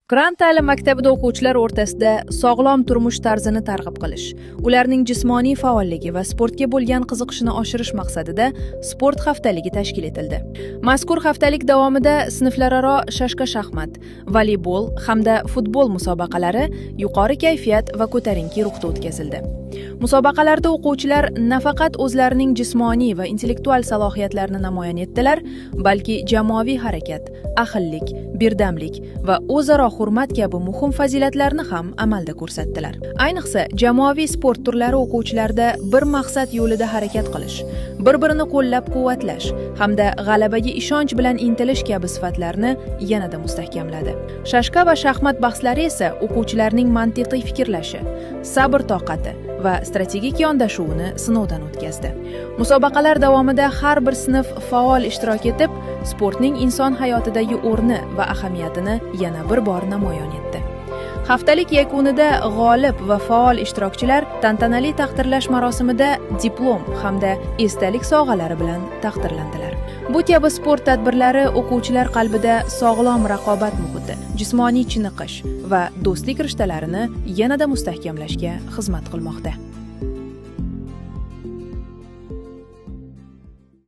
Qur'on ta'lim maktabida o'quvchilar o'rtasida sog'lom turmush tarzini targ'ib qilish, ularning jismoniy faolligi va sportga bo'lgan qiziqishini oshirish maqsadida sport haftaligi tashkil etildi. Mazkur haftalik davomida sinflararo shashka shaxmat, voleybol hamda futbol musobaqalari yuqori kayfiyat va ko'tarinki ruhda o'tkazildi. Musobaqalarda o'quvchilar nafaqat o'zlarining jismoniy va intellektual salohiyatlarini namoyon etdilar, balki jamoaviy harakat, ahillik, birdamlik va o'zaro hurmat kabi muhim fazilatlarni ham amalda ko'rsatdilar. Ayniqsa, jamoaviy sport turlari o'quvchilarda bir maqsad yo'lida harakat qilish, bir-birini qo'llab-quvvatlash hamda g'alabaga ishonch bilan intilish kabi sifatlarni yanada mustahkamladi. Shashka va shaxmat bahslari esa o'quvchilarning mantiqiy fikrlashi, sabr-toqati va strategik yondashuvini sinovdan o'tkazdi. Musobaqalar davomida har bir sinf faol ishtirok etib, sportning inson hayotidagi o'rni va ahamiyatini yana bir bor namoyon etdi. Haftalik yakunida g'olib va faol ishtirokchilar tantanali taqdirlash marosimida diplom hamda esdalik sovg'alari bilan taqdirlandilar. Bu kabi sport tadbirlari o'quvchilar qalbida sog'lom raqobat muhiti, jismoniy chiniqish va do'stlik rishtalarini yanada mustahkamlashga xizmat qilmoqda.